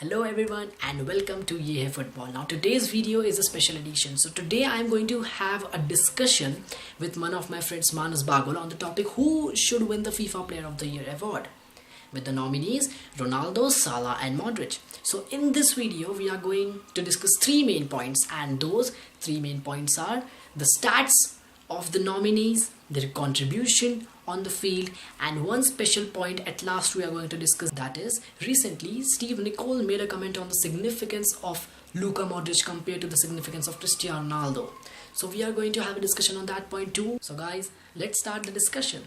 Hello everyone and welcome to Ye Hai Football. Now today's video is a special edition. So today I am going to have a discussion with one of my friends Manas Bagul on the topic who should win the FIFA Player of the Year award, with the nominees Ronaldo, Salah and Modric. So in this video we are going to discuss three main points, and those three main points are the stats of the nominees, their contribution on the field, and one special point at last we are going to discuss, that is recently Steve Nicol made a comment on the significance of Luka Modric compared to the significance of Cristiano Ronaldo. So we are going to have a discussion on that point too. So guys, let's start the discussion.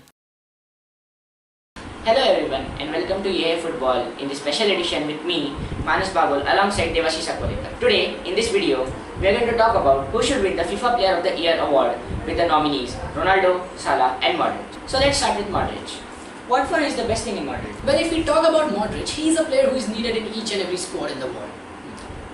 Hello everyone and welcome to Ye Hai Football in the special edition with me, Manas Bagul, alongside Devashish Akolekar. Today, in this video, we are going to talk about who should win the FIFA Player of the Year award with the nominees Ronaldo, Salah and Modric. So let's start with Modric. What for is the best thing in Modric? Well, if we talk about Modric, he is a player who is needed in each and every squad in the world.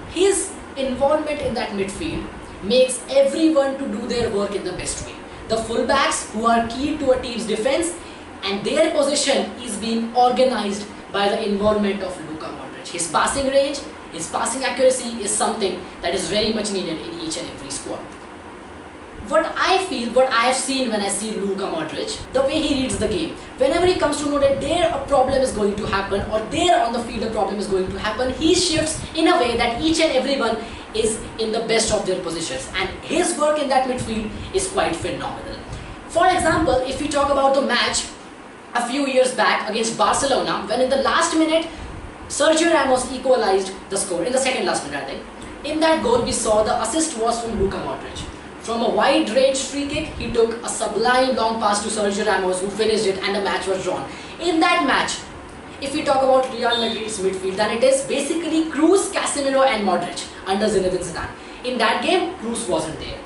His involvement in that midfield makes everyone to do their work in the best way. The fullbacks who are key to a team's defense, and their position is being organized by the involvement of Luka Modric. His passing range, his passing accuracy is something that is very much needed in each and every squad. What I feel, what I have seen when I see Luka Modric, the way he reads the game, whenever he comes to know that there a problem is going to happen or there on the field a problem is going to happen, he shifts in a way that each and everyone is in the best of their positions, and his work in that midfield is quite phenomenal. For example, if we talk about the match a few years back against Barcelona, when in the last minute Sergio Ramos equalized the score, in the second last minute I think. In that goal we saw the assist was from Luka Modric. From a wide range free kick, he took a sublime long pass to Sergio Ramos, who finished it, and the match was drawn. In that match, if we talk about Real Madrid's midfield, then it is basically Kroos, Casemiro and Modric under Zinedine Zidane. In that game, Kroos wasn't there,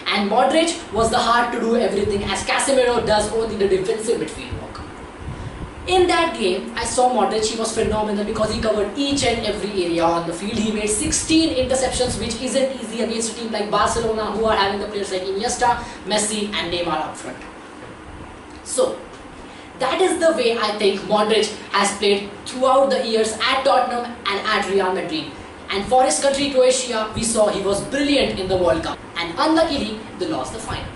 and Modric was the heart to do everything, as Casemiro does only the defensive midfield work. In that game, I saw Modric. He was phenomenal because he covered each and every area on the field. He made 16 interceptions, which isn't easy against a team like Barcelona, who are having the players like Iniesta, Messi and Neymar up front. So that is the way I think Modric has played throughout the years at Tottenham and at Real Madrid. And for his country, Croatia, we saw he was brilliant in the World Cup, and unluckily they lost the final.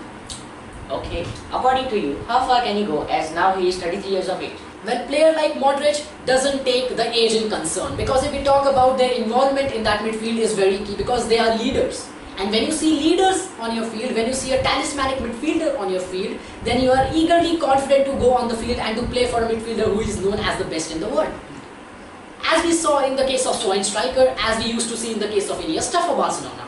Okay, according to you, how far can he go, as now he is 33 years of age? Well, player like Modric doesn't take the age in concern, because if we talk about their involvement in that midfield is very key, because they are leaders. And when you see leaders on your field, when you see a talismanic midfielder on your field, then you are eagerly confident to go on the field and to play for a midfielder who is known as the best in the world. As we saw in the case of Schweinsteiger, as we used to see in the case of Iniesta for Barcelona.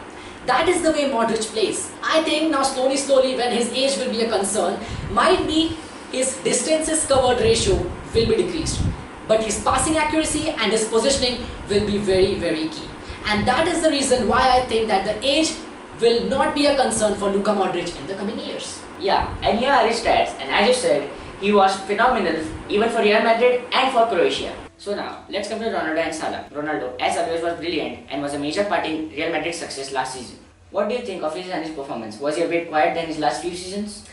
That is the way Modric plays. I think now slowly when his age will be a concern, might be his distances covered ratio will be decreased, but his passing accuracy and his positioning will be very key. And that is the reason why I think that the age will not be a concern for Luka Modric in the coming years. Yeah, and here are his stats, and as you said, he was phenomenal even for Real Madrid and for Croatia. So now, let's come to Ronaldo and Salah. Ronaldo, as always, was brilliant and was a major part in Real Madrid's success last season. What do you think of his and his performance? Was he a bit quiet than his last few seasons?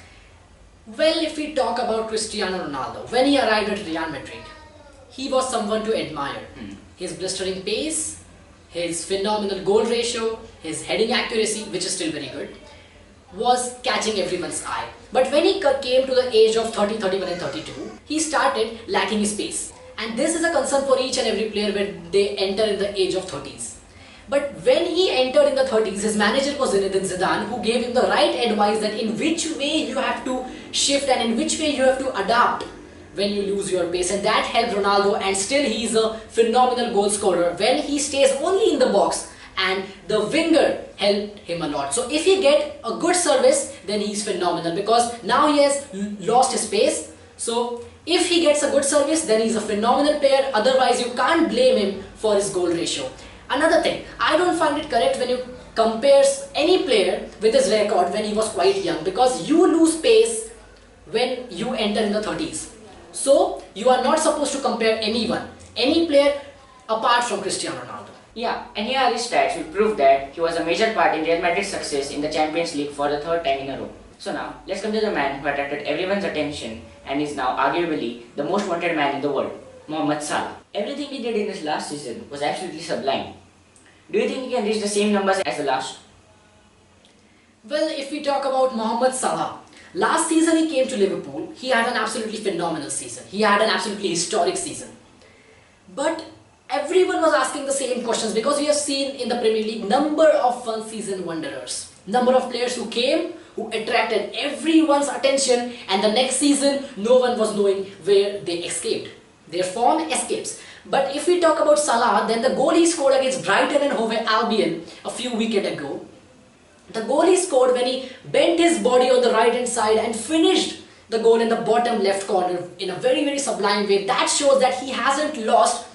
Well, if we talk about Cristiano Ronaldo, when he arrived at Real Madrid, he was someone to admire. His blistering pace, his phenomenal goal ratio, his heading accuracy, which is still very good, was catching everyone's eye. But when he came to the age of 30, 31 and 32, he started lacking his pace. And this is a concern for each and every player when they enter in the age of 30s. But when he entered in the 30s, his manager was Zinedine Zidane, who gave him the right advice that in which way you have to shift and in which way you have to adapt when you lose your pace. And that helped Ronaldo, and still he is a phenomenal goal scorer when he stays only in the box, and the winger helped him a lot. So if he get a good service, then he is phenomenal, because now he has lost his pace. So if he gets a good service, then he is a phenomenal player. Otherwise you can't blame him for his goal ratio. Another thing, I don't find it correct when you compare any player with his record when he was quite young, because you lose pace when you enter in the 30s. So you are not supposed to compare anyone, any player apart from Cristiano Ronaldo. Yeah, and here are his stats which prove that he was a major part in Real Madrid's success in the Champions League for the third time in a row. So now, let's come to the man who attracted everyone's attention and is now arguably the most wanted man in the world, Mohamed Salah. Everything he did in his last season was absolutely sublime. Do you think he can reach the same numbers as the last? Well, if we talk about Mohamed Salah, last season he came to Liverpool, he had an absolutely phenomenal season. He had an absolutely historic season. But everyone was asking the same questions because we have seen in the Premier League number of one season wanderers. Number of players who came, who attracted everyone's attention, and the next season no one was knowing where they escaped. Their form escapes. But if we talk about Salah, then the goal he scored against Brighton and Hove Albion a few weekends ago, the goal he scored when he bent his body on the right hand side and finished the goal in the bottom left corner in a very sublime way, that shows that he hasn't lost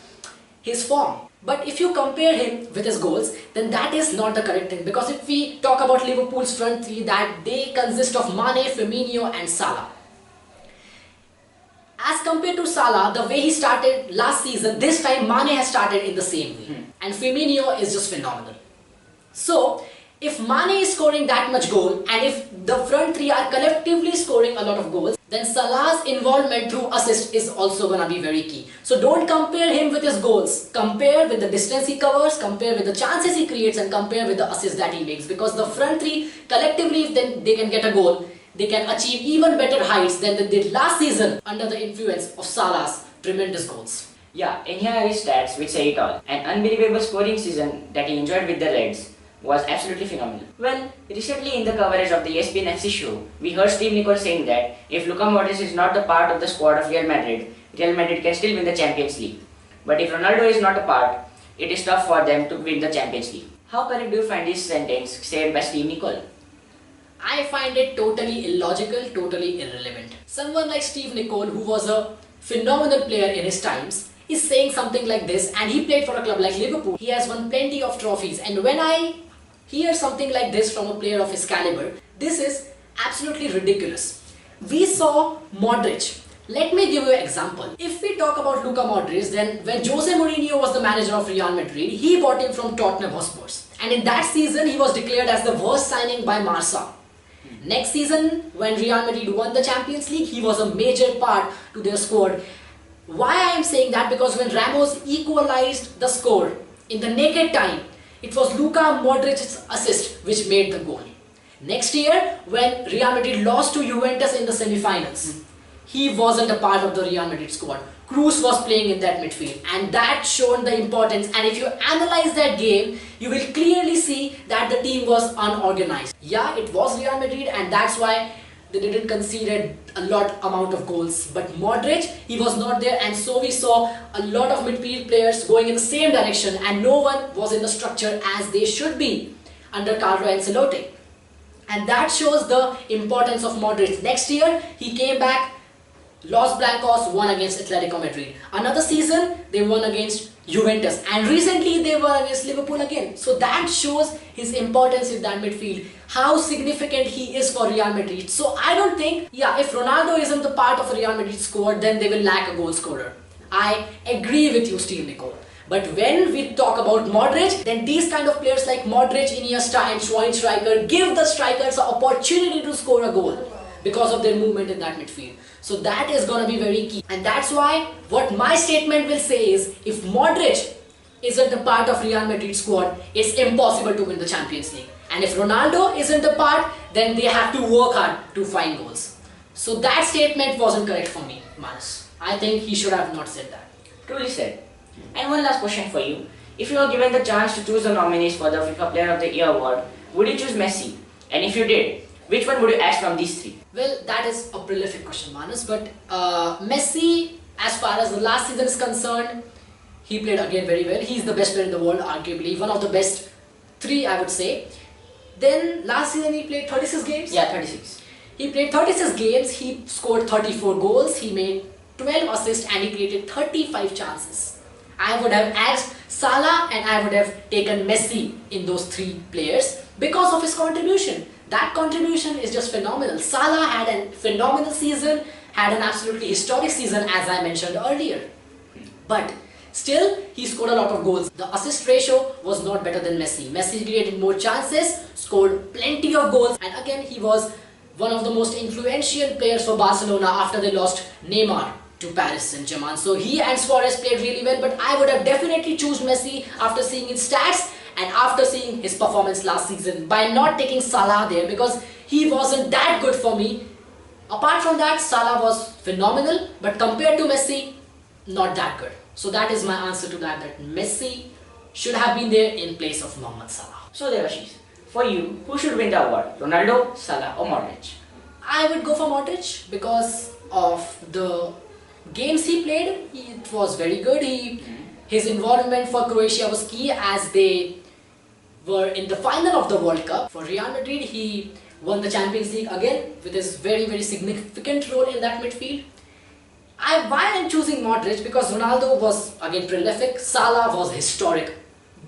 his form. But if you compare him with his goals, then that is not the correct thing, because if we talk about Liverpool's front three, that they consist of Mane, Firmino and Salah. As compared to Salah, the way he started last season, this time Mane has started in the same way. And Firmino is just phenomenal. So, if Mane is scoring that much goal, and if the front three are collectively scoring a lot of goals, then Salah's involvement through assist is also gonna be very key. So don't compare him with his goals. Compare with the distance he covers, compare with the chances he creates, and compare with the assists that he makes. Because the front three, collectively, if they can get a goal, they can achieve even better heights than they did last season under the influence of Salah's tremendous goals. Yeah, and here are his stats which say it all. An unbelievable scoring season that he enjoyed with the Reds was absolutely phenomenal. Well, recently in the coverage of the ESPN FC show, we heard Steve Nicol saying that if Luka Modric is not the part of the squad of Real Madrid can still win the Champions League. But if Ronaldo is not a part, it is tough for them to win the Champions League. How correct do you find this sentence said by Steve Nicol? I find it totally illogical, totally irrelevant. Someone like Steve Nicol, who was a phenomenal player in his times, is saying something like this, and he played for a club like Liverpool. He has won plenty of trophies, and when I hear something like this from a player of his caliber, this is absolutely ridiculous. We saw Modric. Let me give you an example. If we talk about Luka Modric, then when Jose Mourinho was the manager of Real Madrid, he bought him from Tottenham Hotspur. And in that season, he was declared as the worst signing by Marca. Next season, when Real Madrid won the Champions League, he was a major part to their squad. Why I am saying that? Because when Ramos equalized the score in the naked time, it was Luka Modric's assist which made the goal. Next year, when Real Madrid lost to Juventus in the semi-finals, he wasn't a part of the Real Madrid squad. Kroos was playing in that midfield, and that showed the importance. And if you analyze that game, you will clearly see that the team was unorganized. Yeah, it was Real Madrid, and that's why they didn't concede a lot amount of goals. But Modric, he was not there, and so we saw a lot of midfield players going in the same direction, and no one was in the structure as they should be under Carlo Ancelotti. And that shows the importance of Modric. Next year, he came back, Los Blancos won against Atletico Madrid. Another season, they won against Juventus, and recently they won against Liverpool again. So that shows his importance in that midfield, how significant he is for Real Madrid. So I don't think, if Ronaldo isn't the part of a Real Madrid squad, then they will lack a goal scorer. I agree with you, Steve Nicol. But when we talk about Modric, then these kind of players like Modric, Iniesta and Schweinsteiger give the strikers an opportunity to score a goal because of their movement in that midfield. So that is going to be very key. And that's why what my statement will say is, if Modric isn't a part of Real Madrid squad, it's impossible to win the Champions League. And if Ronaldo isn't a part, then they have to work hard to find goals. So that statement wasn't correct for me, Manas. I think he should have not said that. Truly said. And one last question for you. If you were given the chance to choose the nominees for the FIFA Player of the Year award, would you choose Messi? And if you did, which one would you ask from these three? Well, that is a prolific question, Manas. But Messi, as far as the last season is concerned, he played again very well. He's the best player in the world, arguably. One of the best three, I would say. Then last season he played 36 games? Yeah, 36. He played 36 games, he scored 34 goals, he made 12 assists and he created 35 chances. I would have asked Salah and I would have taken Messi in those three players because of his contribution. That contribution is just phenomenal. Salah had a phenomenal season, had an absolutely historic season as I mentioned earlier. But still, he scored a lot of goals. The assist ratio was not better than Messi. Messi created more chances, scored plenty of goals, and again he was one of the most influential players for Barcelona after they lost Neymar to Paris Saint-Germain. So he and Suarez played really well, but I would have definitely chosen Messi after seeing his stats and after seeing his performance last season by not taking Salah there, because he wasn't that good for me. Apart from that, Salah was phenomenal, but compared to Messi, not that good. So that is my answer to that Messi should have been there in place of Mohamed Salah. So Devashish, for you, who should win the award? Ronaldo, Salah or Modric? I would go for Modric because of the games he played. It was very good. His involvement for Croatia was key as they were in the final of the World Cup. For Real Madrid, he won the Champions League again with his very significant role in that midfield. Why I'm choosing Modric? Because Ronaldo was again prolific, Salah was historic.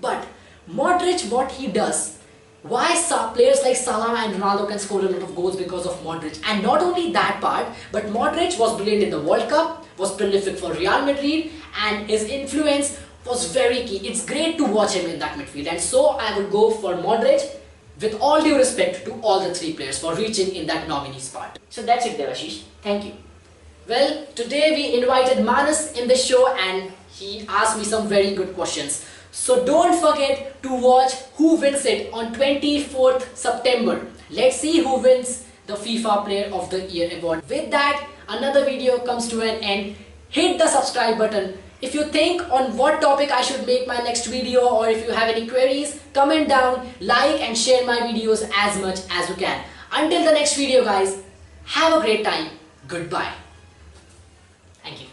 But Modric, what he does, why players like Salah and Ronaldo can score a lot of goals because of Modric. And not only that part, but Modric was brilliant in the World Cup, was prolific for Real Madrid, and his influence was very key. It's great to watch him in that midfield, and so I will go for Modric, with all due respect to all the three players for reaching in that nominee spot. So that's it, Devashish. Thank you. Well, today we invited Manas in the show and he asked me some very good questions. So don't forget to watch Who Wins It on 24th September. Let's see who wins the FIFA Player of the Year award. With that, another video comes to an end. Hit the subscribe button. If you think on what topic I should make my next video, or if you have any queries, comment down, like and share my videos as much as you can. Until the next video guys, have a great time. Goodbye. Thank you.